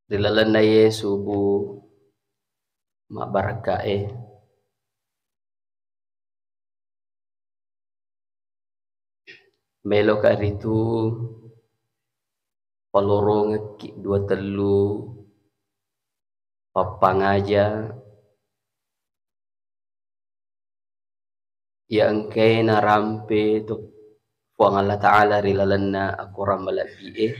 Dilalana ye subuh mak barakae melo ka ritu palorong ki dua telu papang aja ya engke na rampe tu puang Allah Ta'ala rilalana aku ramalabi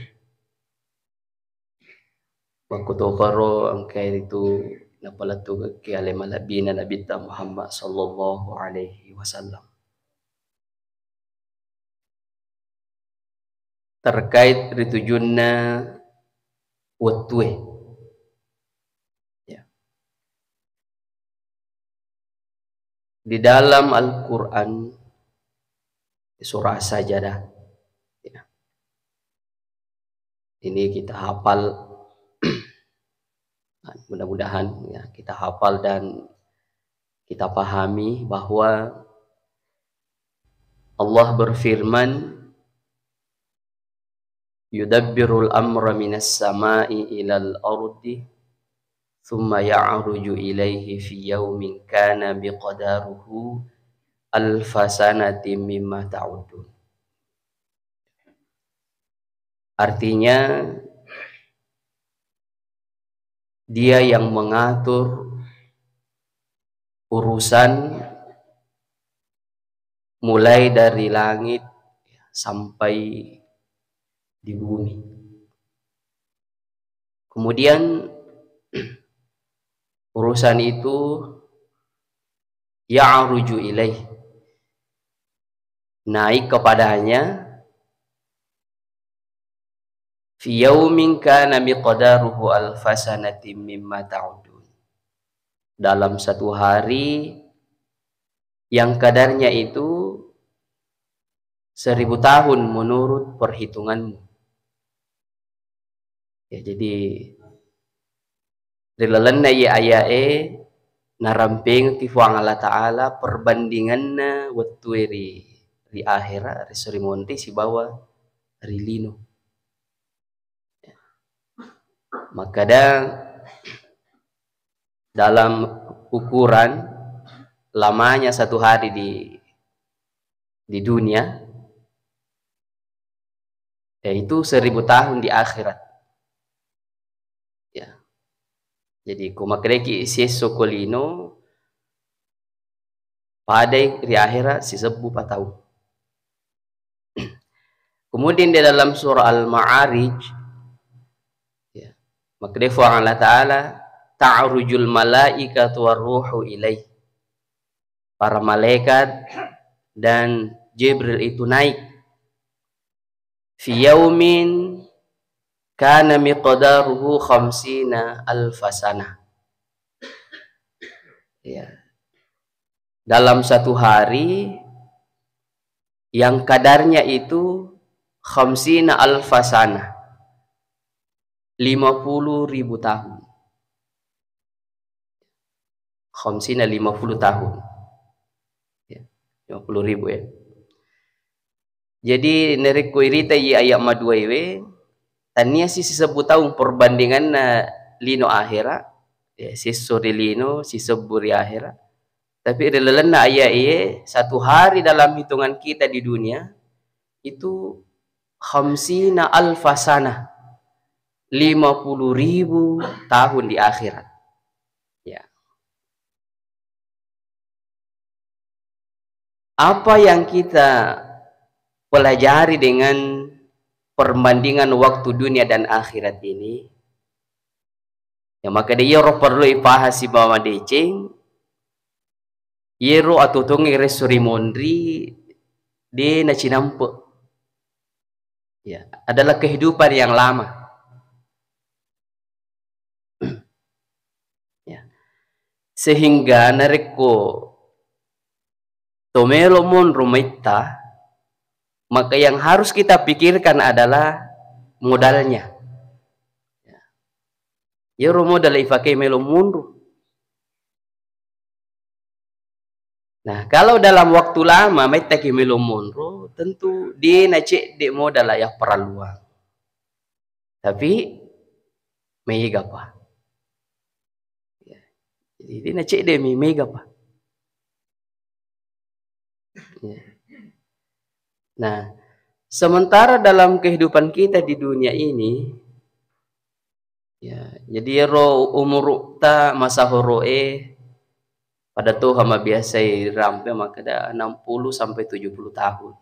Makutokaro ang kay itu napalatug kay alimalabi na nabita Muhammad sallallahu alaihi wasallam. Terkait ritujunna watwe. Ya. Di dalam Al-Quran surah Sajadah. Ya. Ini kita hafal. Mudah-mudahan ya, kita hafal dan kita pahami bahwa Allah berfirman yudabbirul amra minas sama'i ilal ardi thumma ya'ruju ilaihi fi yaumin kana biqadaruhu alfasanati mimma ta'udun. Artinya dia yang mengatur urusan mulai dari langit sampai di bumi. Kemudian urusan itu ya'ruju ilaih, naik kepadanya fi yaumin kana miqdaruhu alfasanati mimma ta'udun, dalam satu hari yang kadarnya itu 1000 tahun menurut perhitunganmu. Ya, jadi rilalanna ya ayae naramping ti fuang Allah Ta'ala perbandinganna waktu ri akhirat ri surimonti si bawa ri lino. Maka dalam ukuran lamanya satu hari di dunia, yaitu 1000 tahun di akhirat. Ya. Jadi kumakreki isi sokolino pada di akhirat si 10 tahun. Kemudian di dalam surah Al-Ma'arij, ya, maka Allah Ta'ala ta'rujul malaikatu warruhu ilaih, para malaikat dan Jibril itu naik fi yaumin kana miqdaruhu khamsina alfasana, ya, dalam satu hari yang kadarnya itu khamsina alfasana, 50.000 tahun. Khamsina 50 tahun. Ya, 50.000 ya. Jadi nereko irita i ayat maduewe tania si 10 tahun perbandingan na lino akhirat, ya, si sore lino si seburi akhirat. Tapi relalan na ayat iye satu hari dalam hitungan kita di dunia itu khamsina alfasana, 50.000 tahun di akhirat. Ya. Apa yang kita pelajari dengan perbandingan waktu dunia dan akhirat ini, ya, maka dia perlu ipahasi bahwa deceng yero atau tongi resuri mondri de na cinampe, ya, adalah kehidupan yang lama. Ya. Sehingga nareko tomelo mon rumaita, maka yang harus kita pikirkan adalah modalnya. Ya, modal ipakai melo mundu. Nah, kalau dalam waktu lama meta ki melo mundu, tentu dia nacek de modal ya peraluan. Tapi mega pa. Ya. Jadi dia nak cek dia mega pa. Ya. Nah, sementara dalam kehidupan kita di dunia ini, ya, jadi ro umur ta masa horoe pada tuh hama biasa rampe maka ada 60 sampai 70 tahun.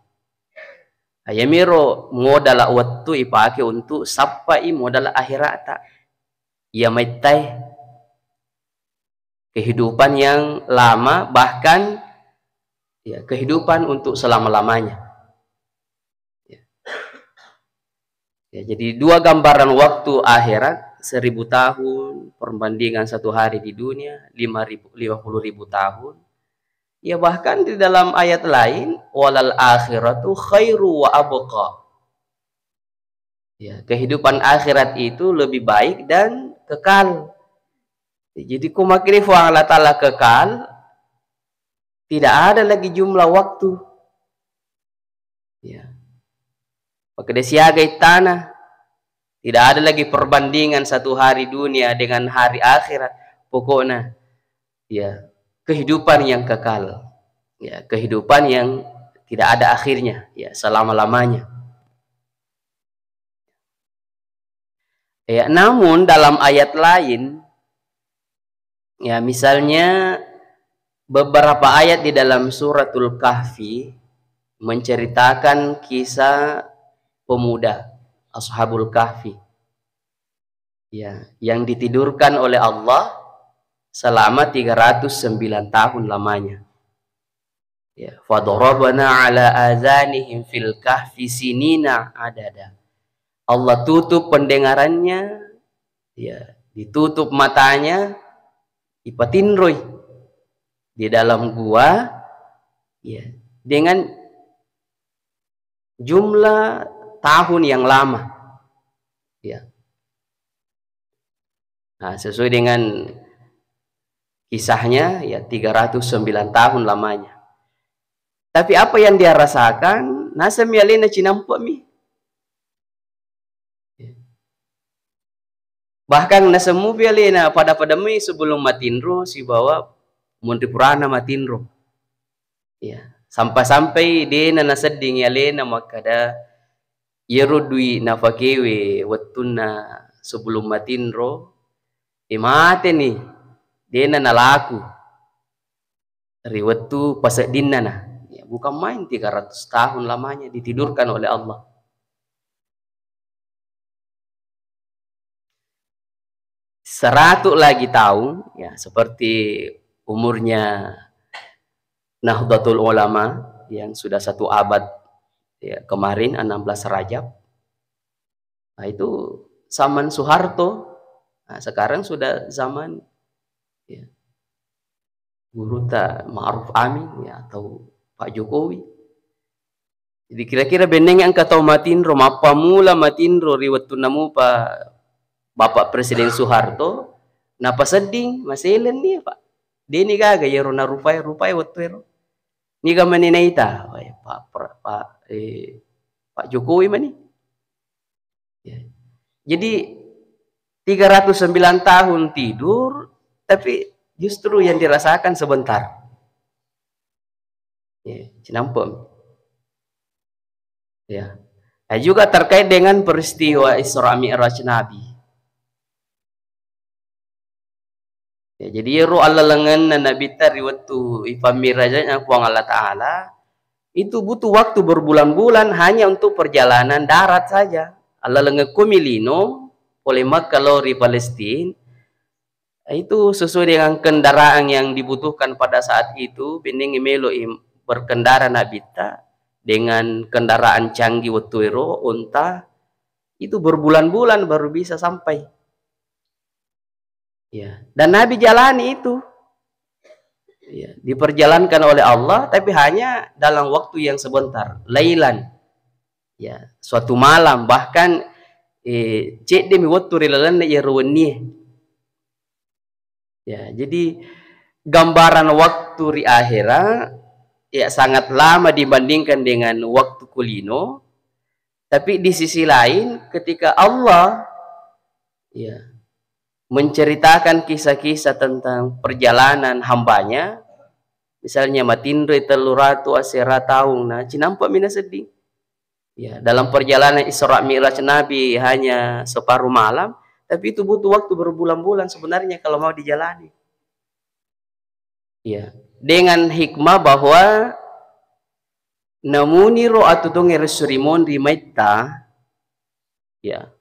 Ayamiro modal waktu ipake untuk sampai modal akhirat tak. Ia maitai kehidupan yang lama, bahkan ya kehidupan untuk selama-lamanya. Ya. Ya, jadi dua gambaran waktu akhirat, 1000 tahun perbandingan satu hari di dunia, 50.000 tahun. Ya bahkan di dalam ayat lain, walal akhiratu khairu wa abqa. Ya, kehidupan akhirat itu lebih baik dan kekal. Jadi kumakrifu Allah Ta'ala kekal, tidak ada lagi jumlah waktu. Ya. Maka disiagai tanah, tidak ada lagi perbandingan satu hari dunia dengan hari akhirat. Pokoknya, ya kehidupan yang kekal, ya kehidupan yang tidak ada akhirnya, ya selama-lamanya. Ya, namun dalam ayat lain, ya misalnya beberapa ayat di dalam suratul Kahfi menceritakan kisah pemuda Ashabul Kahfi, ya yang ditidurkan oleh Allah selama 309 tahun lamanya. Ya, fadarabna ala azanihim fil kahfi sinina adada. Allah tutup pendengarannya, ya, ditutup matanya, ipatinroy di dalam gua, ya, dengan jumlah tahun yang lama. Ya. Nah, sesuai dengan kisahnya, ya 309 tahun lamanya. Tapi apa yang dia rasakan, nasa mialina cinampu mi. Bahkan nasa mu mialina pada mi sebelum matinro si bawa Monti Purana matinro. Ya, sampai-sampai dia nasa ding yalena makada yerudui nafakewe watuna sebelum matinro imate nih dia nalaku riwatu pasak dinana. Bukan main 300 tahun lamanya ditidurkan oleh Allah. Seratus lagi tahun, ya seperti umurnya Nahdlatul Ulama yang sudah 1 abad, ya, kemarin 16 Rajab. Nah, itu zaman Soeharto. Nah, sekarang sudah zaman, ya, Guru Ma'ruf Amin, ya, atau Pak Jokowi. Jadi kira-kira beneng ang katau matinro, mapamula matinro riwatu namu pa Bapak Presiden Soeharto, napa seding maselen niya Pak. Dini gaga yero na rupay watwero. Ni ka maninaita, Pak Jokowi mani. Ya. Jadi 309 tahun tidur, tapi justru yang dirasakan sebentar. Ya, cinampem. Ya. Nah, juga terkait dengan peristiwa Isra Mi'raj Nabi. Ya, jadi ro Allah lengan Nabi tariwatu ifamirajanya kuang Allah Ta'ala itu butuh waktu berbulan-bulan hanya untuk perjalanan darat saja. Allah lengan kumilino oleh Makkah di Palestina itu sesuai dengan kendaraan yang dibutuhkan pada saat itu. Bening melo berkendara nabita dengan kendaraan canggih wetuero unta itu berbulan-bulan baru bisa sampai. Ya, dan Nabi jalani itu. Ya, diperjalankan oleh Allah tapi hanya dalam waktu yang sebentar, lailan. Ya, suatu malam bahkan cek demi waktu rilalan ya ruwani. Ya, jadi gambaran waktu di akhirat ya sangat lama dibandingkan dengan waktu kulino. Tapi di sisi lain ketika Allah, ya, menceritakan kisah-kisah tentang perjalanan hambanya, misalnya matindre teluratu asera tahun, nah cinampak mina sedih. Ya, dalam perjalanan Isra Mi'raj Nabi hanya separuh malam, tapi itu butuh waktu berbulan-bulan sebenarnya kalau mau dijalani. Ya, dengan hikmah bahwa namuni ro atutong resurimon rimaita, ya.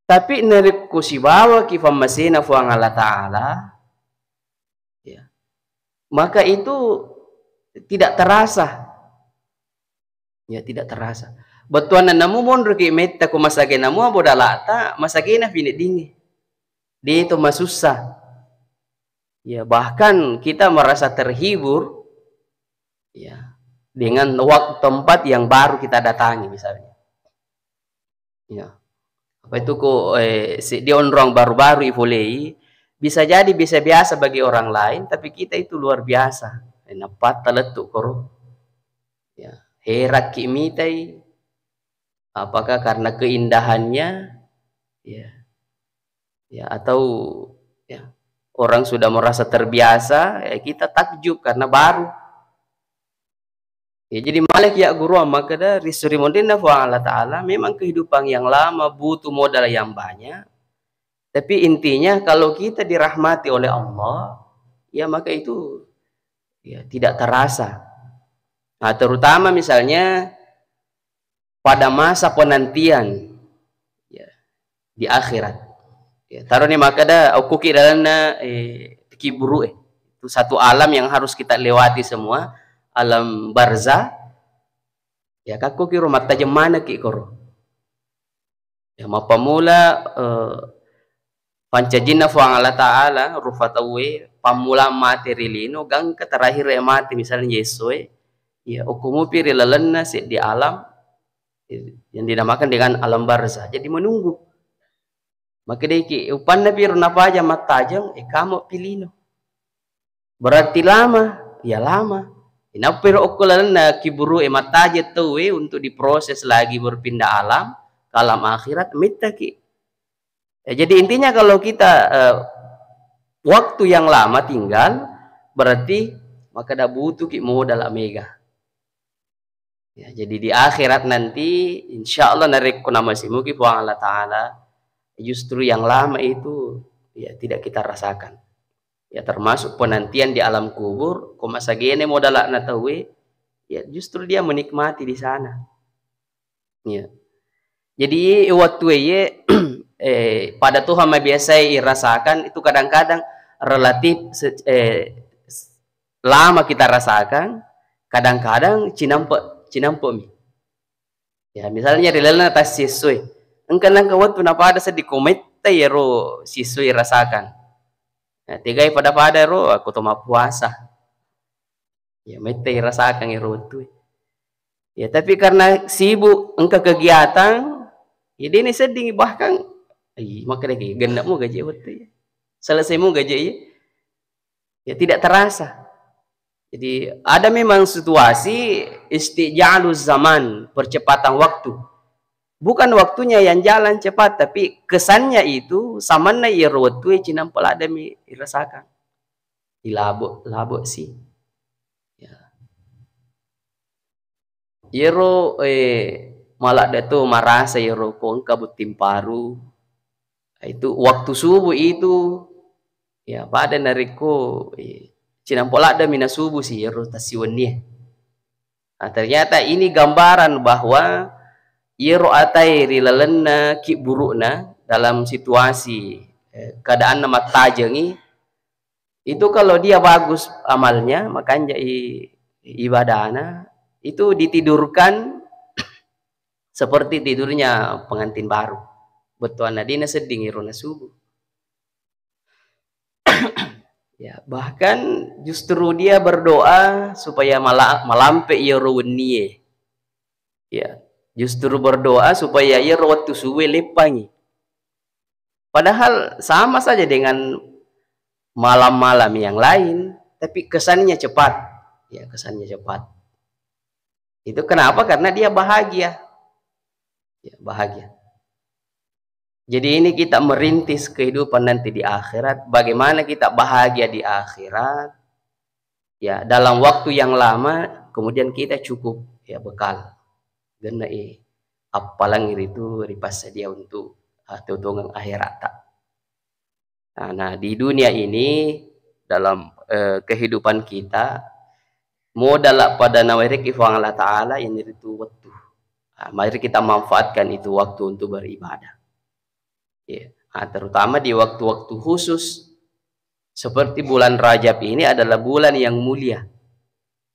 Tapi narik kusibawa kifamasina fuang Allah Ta'ala, ya. Maka itu tidak terasa. Ya, tidak terasa. Betuan namu mondro ki metta ko masage namu bodalata masage na finit dingi. Dia itu masusah. Ya, bahkan kita merasa terhibur ya dengan waktu tempat yang baru kita datangi misalnya. Ya. Apa itu ko di onrong baru-baru ifulei bisa jadi bisa biasa bagi orang lain tapi kita itu luar biasa. Napat teletuk koro. Ya. Herak kimitai apakah karena keindahannya ya ya atau ya orang sudah merasa terbiasa ya kita takjub karena baru ya jadi malik ya guru maka dari suri mondina fa Allah Ta'ala memang kehidupan yang lama butuh modal yang banyak tapi intinya kalau kita dirahmati oleh Allah ya maka itu ya tidak terasa. Nah, terutama misalnya pada masa penantian ya, di akhirat. Ya, taruh nih maka ada aku kira kiburu itu satu alam yang harus kita lewati semua, alam barzah. Ya kakku kira mata jemana ki koro. Ya mapamula pancajina fuang Allah Ta'ala rufatawe pamula materi lino gang ke terakhir mati misalnya Yesus ya ukumu piri lalenna di alam yang dinamakan dengan alam barzah jadi menunggu maka deki upan nabi apa aja matajang kamu pilino berarti lama ya lama inapir okulalana kiburu mataje tuwe untuk diproses lagi berpindah alam ke alam akhirat mitaki ya, jadi intinya kalau kita waktu yang lama tinggal berarti maka dah butuh ki modal mega. Ya, jadi di akhirat nanti insya Allah narik nama simuki puang Allah Ta'ala justru yang lama itu ya tidak kita rasakan ya termasuk penantian di alam kubur komasagene modal na tahu ya justru dia menikmati di sana ya jadi waktu pada Tuhan biasa irasakan itu kadang-kadang relatif lama kita rasakan kadang-kadang cinampak mi ya misalnya rilana tas siswi engkan nang kawat punapa ada sedih komete ya ro siswi rasakan nah tiga pada ro aku toma puasa ya mete rasakan ya ro tu ya tapi karena sibuk engka kegiatan ya ini sedih bahkan maka lagi gendakmu gaji waktu ya selesaimu gaji ya tidak terasa. Jadi ada memang situasi istijaluz zaman, percepatan waktu. Bukan waktunya yang jalan cepat, tapi kesannya itu samana irwatu cinam peladami irasakan. Dilabuk sih. Ya. Iro malak datu marasa iro pun kabut timparu. Itu waktu subuh itu ya pada nariko cinampolak ada mina subuh sih rotasi nih. Nah, ternyata ini gambaran bahwa yero atai rilalena ki burukna dalam situasi keadaan nama tajengi itu kalau dia bagus amalnya makanya ibadahnya itu ditidurkan seperti tidurnya pengantin baru. Betul nadina seding irona subuh. Ya, bahkan justru dia berdoa supaya malampe ia rawaniye. Ya, justru berdoa supaya ia waktu suwe lepangi. Padahal sama saja dengan malam-malam yang lain, tapi kesannya cepat. Ya, kesannya cepat. Itu kenapa? Karena dia bahagia. Ya, bahagia. Jadi ini kita merintis kehidupan nanti di akhirat, bagaimana kita bahagia di akhirat, ya dalam waktu yang lama, kemudian kita cukup ya bekal. Karena apalang itu ripas dia untuk tutungan akhirat tak. Nah, di dunia ini dalam kehidupan kita modal pada nawarik ifang Allah Ta'ala ini itu waktu. Nah, mari kita manfaatkan itu waktu untuk beribadah. Ya. Nah, terutama di waktu-waktu khusus seperti bulan Rajab ini adalah bulan yang mulia,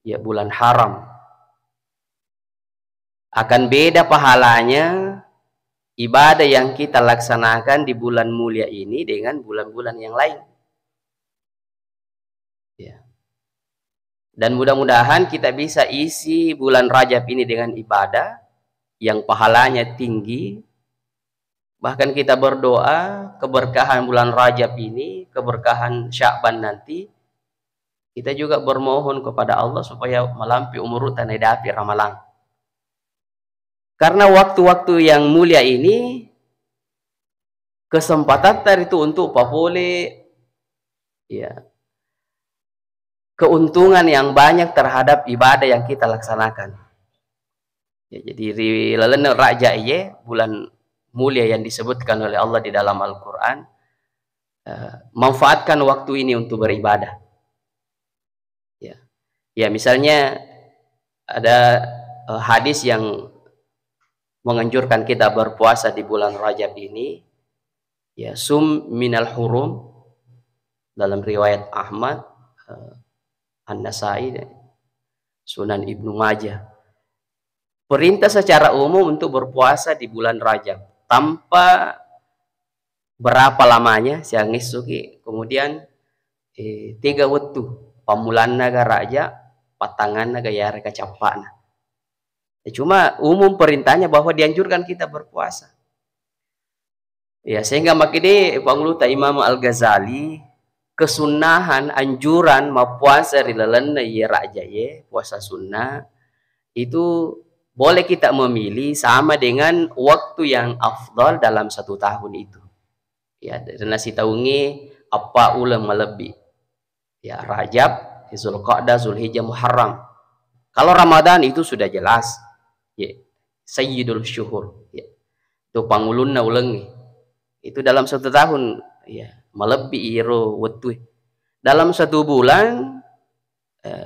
ya bulan haram. Akan beda pahalanya ibadah yang kita laksanakan di bulan mulia ini dengan bulan-bulan yang lain. Ya. Dan mudah-mudahan kita bisa isi bulan Rajab ini dengan ibadah yang pahalanya tinggi. Bahkan kita berdoa keberkahan bulan Rajab ini, keberkahan Sya'ban nanti, kita juga bermohon kepada Allah supaya melampi umur tanah dapi ramalan. Karena waktu-waktu yang mulia ini, kesempatan itu untuk boleh ya, keuntungan yang banyak terhadap ibadah yang kita laksanakan. Ya, jadi rilalen raja bulan mulia yang disebutkan oleh Allah di dalam Al-Quran, manfaatkan waktu ini untuk beribadah. Ya, misalnya ada hadis yang menganjurkan kita berpuasa di bulan Rajab ini, ya sum minal hurum, dalam riwayat Ahmad, An-Nasai, Sunan Ibnu Majah. Perintah secara umum untuk berpuasa di bulan Rajab tanpa berapa lamanya siang isuki, kemudian 3 waktu pamulan naga raja patangan naga yara kacapana. Cuma umum perintahnya bahwa dianjurkan kita berpuasa. Ya, sehingga makanya Pangluta Imam Al-Ghazali kesunahan anjuran mau puasa rilalan ya raja ya puasa sunnah itu boleh kita memilih sama dengan waktu yang afdal dalam 1 tahun itu. Ya, dan nasi taungi apa ulama lebih. Ya, Rajab, Zulqa'dah, Zulhijjah, Muharram. Kalau Ramadan itu sudah jelas. Ya, Sayyidul Syuhur. Ya. Itu pangulunna ulengi. Itu dalam 1 tahun ya, melebihi iro waktu. Dalam 1 bulan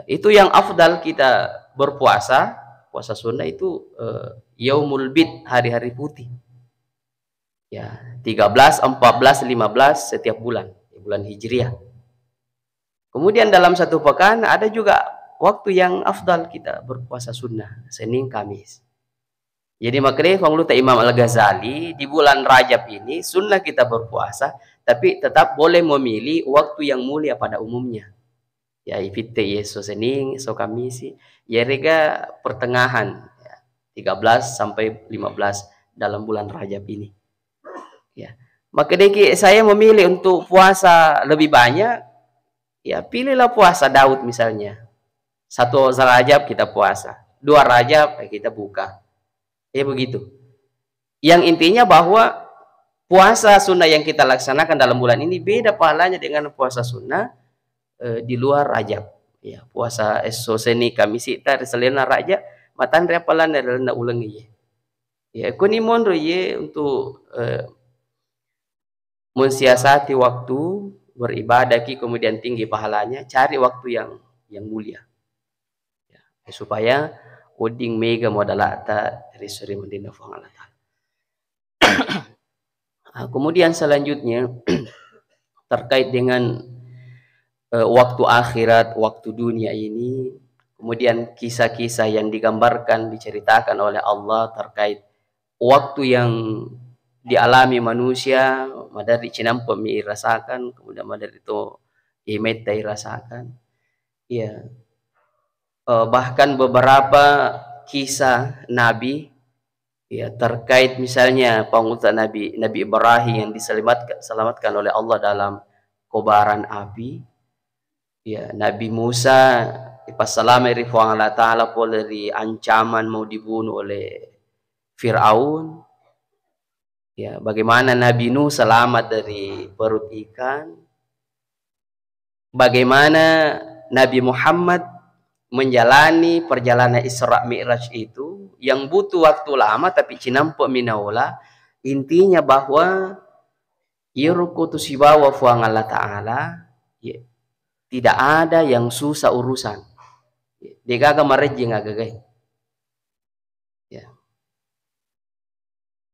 itu yang afdal kita berpuasa. Puasa sunnah itu Yaumul Bid, hari-hari putih. Ya, 13, 14, 15 setiap bulan, bulan Hijriah. Kemudian dalam 1 pekan ada juga waktu yang afdal kita berpuasa sunnah, Senin Kamis. Jadi makanya Pangluta Imam Al-Ghazali di bulan Rajab ini sunnah kita berpuasa, tapi tetap boleh memilih waktu yang mulia pada umumnya. Ya, ifite Yesus Senin, so Kamis, ya rega pertengahan ya, 13 sampai 15 dalam bulan Rajab ini. Ya. Maka saya memilih untuk puasa lebih banyak, ya pilihlah puasa Daud misalnya. 1 Rajab kita puasa, 2 Rajab kita buka. Ya begitu. Yang intinya bahwa puasa sunnah yang kita laksanakan dalam bulan ini beda pahalanya dengan puasa sunnah di luar Rajab. Ya, puasa esoseni Kamis tar selena Rajab matan repalan na ulangi. Ya, kuni monro ye untuk mensiasati waktu beribadah kemudian tinggi pahalanya, cari waktu yang mulia. Ya, supaya uding mega modalata dari suri mendina Allah Ta'ala. Kemudian selanjutnya terkait dengan waktu akhirat, waktu dunia ini, kemudian kisah-kisah yang digambarkan, diceritakan oleh Allah terkait waktu yang dialami manusia, madari cinampa mi rasakan, kemudian madari itu imeta rasakan. Ya, bahkan beberapa kisah Nabi, ya terkait misalnya pengutusan Nabi Ibrahim yang diselamatkan oleh Allah dalam kobaran api. Ya, Nabi Musa ipassalam iri Allah Ta'ala dari ancaman mau dibunuh oleh Fir'aun. Ya, bagaimana Nabi Nuh selamat dari perut ikan, bagaimana Nabi Muhammad menjalani perjalanan Isra Mi'raj itu yang butuh waktu lama tapi cinampo minaula. Intinya bahwa iruku tusibawa fuang Allah Ta'ala, ya, tidak ada yang susah urusan. Dia marejing agagai. Ya.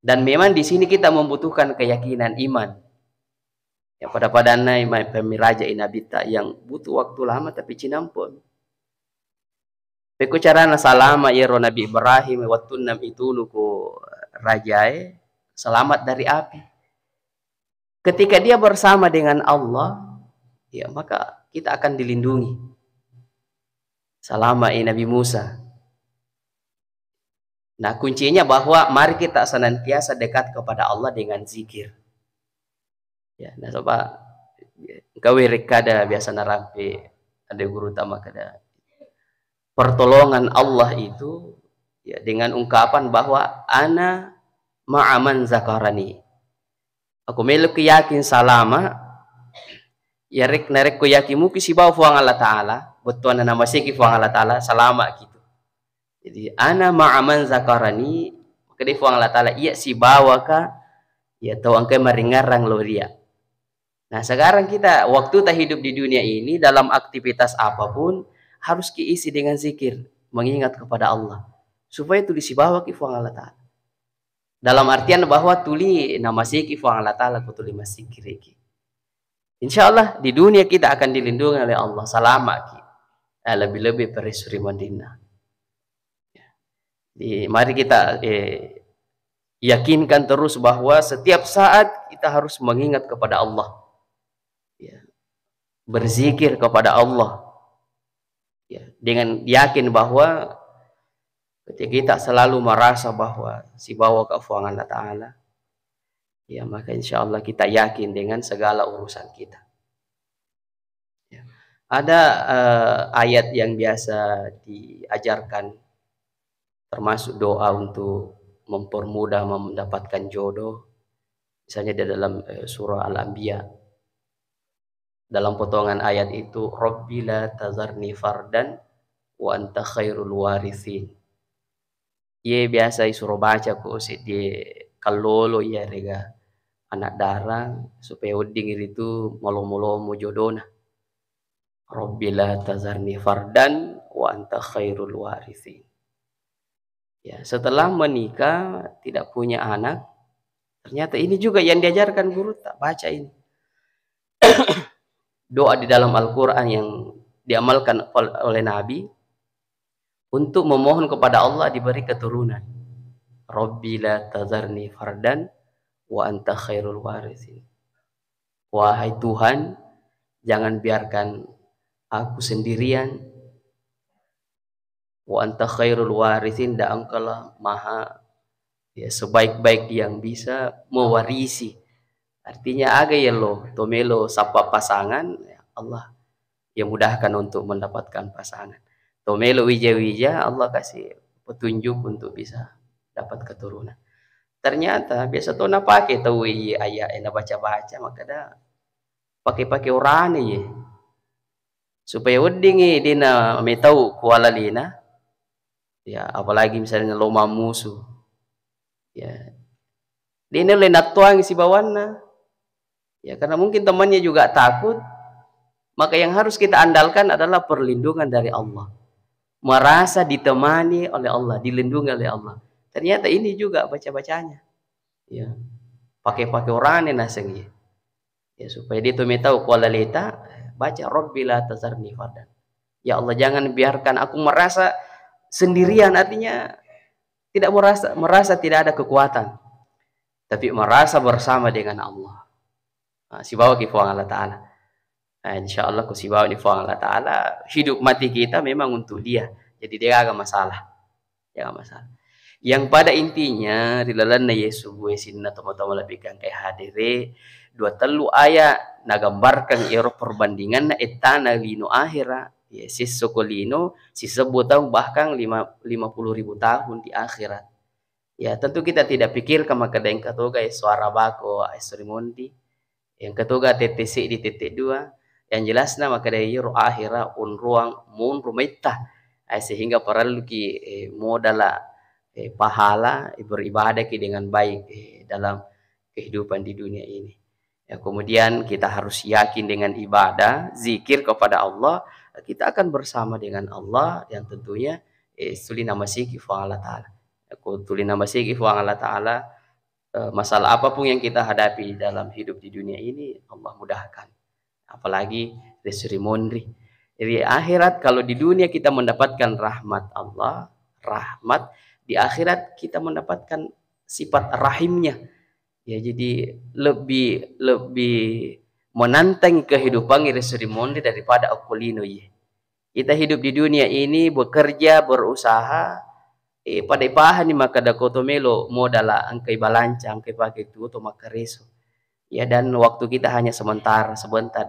Dan memang di sini kita membutuhkan keyakinan iman. Ya, pada padana pemiraja inabita yang butuh waktu lama tapi cinampun. Peku carana salama iro Nabi Ibrahim waktu nam itu luku rajae selamat dari api. Ketika dia bersama dengan Allah, ya maka kita akan dilindungi. Salama Nabi Musa. Nah, kuncinya bahwa mari kita senantiasa dekat kepada Allah dengan zikir. Ya, nah coba gawe rekada biasa narampi ada guru utama kada. Pertolongan Allah itu ya dengan ungkapan bahwa ana ma'aman zakarani. Aku meluk yakin salama ya rek narek ku yakimu kisi bawa fuang Allah Ta'ala, betuan nama siki fuang Allah Ta'ala salama gitu. Jadi ana ma'aman zakarani, maka di fuang Allah Ta'ala iya si bawa ka ya tahu angkai maringarang lo dia. Nah sekarang kita waktu kita hidup di dunia ini dalam aktivitas apapun harus diisi dengan zikir, mengingat kepada Allah supaya itu disibawa ki fuang Allah Ta'ala. Dalam artian bahwa tuli nama siki fuang Allah Ta'ala ku tuli masikir iki. Insya Allah di dunia kita akan dilindungi oleh Allah selama ki. Lebih-lebih perisuri mandina. Mari kita yakinkan terus bahwa setiap saat kita harus mengingat kepada Allah. Ya. Berzikir kepada Allah. Ya. Dengan yakin bahwa ketika kita selalu merasa bahwa si bawa kefuangan Allah Ta'ala, ya maka insya Allah kita yakin dengan segala urusan kita. Ya. Ada ayat yang biasa diajarkan termasuk doa untuk mempermudah mendapatkan jodoh. Misalnya di dalam surah Al-Anbiya. Dalam potongan ayat itu, Rabbi la tazarni fardan wa anta khairul warithin. Ye biasa suruh baca ku di kalolo ya rega anak darang supaya uding itu malo-malo jodohna. Rabbi la tazarni fardan wa anta khairul warithin. Ya, setelah menikah tidak punya anak, ternyata ini juga yang diajarkan guru tak baca ini. Doa di dalam Al-Quran yang diamalkan oleh Nabi untuk memohon kepada Allah diberi keturunan. Rabbi la tazarni fardan wa anta khairul warithin. Wahai Tuhan, jangan biarkan aku sendirian. Wa anta khairul warithin, dan engkaulah maha ya sebaik-baik yang bisa mewarisi. Artinya aga ya lo tomelo sapa pasangan ya Allah yang mudahkan untuk mendapatkan pasangan. Tomelo wija-wija Allah kasih petunjuk untuk bisa dapat keturunan. Ternyata biasa tuh na pakai tahu ayah ena baca-baca maka dah pakai orang ya supaya udingi dina metau kuala lina ya apalagi misalnya loma musuh ya dina lenat tuang si bawana. Ya, karena mungkin temannya juga takut, maka yang harus kita andalkan adalah perlindungan dari Allah. Merasa ditemani oleh Allah, dilindungi oleh Allah. Ternyata ini juga baca-bacanya. Ya. Pakai orang yang naseng ya, supaya dia tuh tahu kuala leta, baca Rabbi la tazarni fardan. Ya Allah, jangan biarkan aku merasa sendirian, artinya tidak merasa tidak ada kekuatan. Tapi merasa bersama dengan Allah. Si bawa ki fuang Allah Ta'ala. Insya Allah ku si bawa ni fuang Allah Ta'ala. Hidup mati kita memang untuk dia. Jadi dia agak masalah. Jangan masalah. Yang pada intinya rilalan na Yesus gue sinna teman-teman lebih kan kayak hadire dua telu ayat nagambarkan ero perbandingan na etana lino akhira. Yesus sokolino si sebut tahun bahkan 50.000 tahun di akhirat. Ya tentu kita tidak pikirkan maka yang katoga suara bako Srimundi, yang katoga TTC di titik dua, yang jelasnya maka dari yur akhira un ruang mun rumaita, sehingga perlu ki modala pahala beribadah ki dengan baik dalam kehidupan di dunia ini. Ya, kemudian kita harus yakin dengan ibadah, zikir kepada Allah, kita akan bersama dengan Allah yang tentunya suli nama siki Allah Ta'ala. Aku tuli nama siki Allah Ta'ala, masalah apapun yang kita hadapi dalam hidup di dunia ini Allah mudahkan. Apalagi resuri mondri. Jadi akhirat kalau di dunia kita mendapatkan rahmat Allah, rahmat, di akhirat kita mendapatkan sifat rahimnya. Ya jadi lebih menantang kehidupan resuri mondri daripada akulino ye. Kita hidup di dunia ini bekerja, berusaha, pada ipahan ni maka da kotomelo modala angkai balanca, angkai pakai tu to maka reso. Ya dan waktu kita hanya sebentar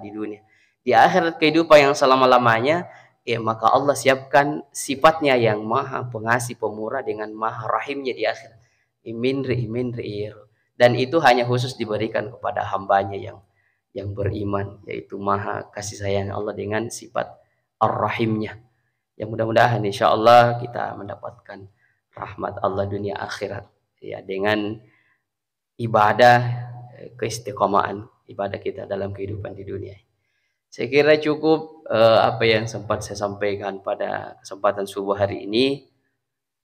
di dunia. Di akhirat kehidupan yang selama-lamanya, maka Allah siapkan sifatnya yang maha pengasih pemurah dengan maha rahimnya di akhirat. Imindri dan itu hanya khusus diberikan kepada hambanya yang beriman, yaitu maha kasih sayang Allah dengan sifat ar-rahimnya. Yang mudah-mudahan insya Allah kita mendapatkan rahmat Allah dunia akhirat ya dengan ibadah keistiqomahan ibadah kita dalam kehidupan di dunia. Saya kira cukup apa yang sempat saya sampaikan pada kesempatan subuh hari ini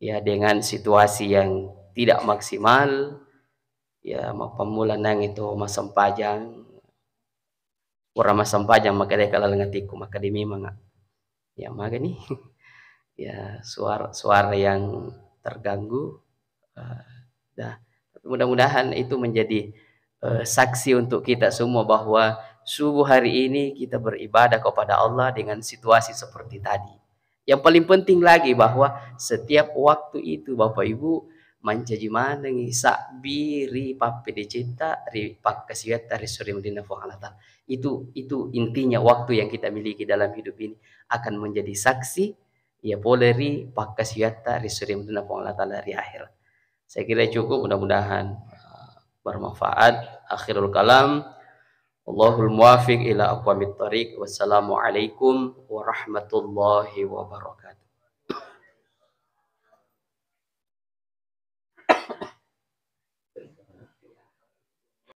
ya, dengan situasi yang tidak maksimal ya, pemulan nang itu masam pajang kurang masam pajang maka dia kalau ngatiku maka demi manga ya maka nih ya suara yang terganggu. Mudah-mudahan itu menjadi saksi untuk kita semua bahwa subuh hari ini kita beribadah kepada Allah dengan situasi seperti tadi. Yang paling penting lagi bahwa setiap waktu itu Bapak Ibu mancaji manengi sakbiri pape dicinta ri pakkasiat dari suri medina Allah. Itu intinya waktu yang kita miliki dalam hidup ini akan menjadi saksi ya poleri pakkasiat dari suri medina Allah dari akhir. Saya kira cukup, mudah-mudahan bermanfaat. Akhirul kalam, Allahul muwafiq ila aqwamit thariq. Wassalamualaikum warahmatullahi wabarakatuh.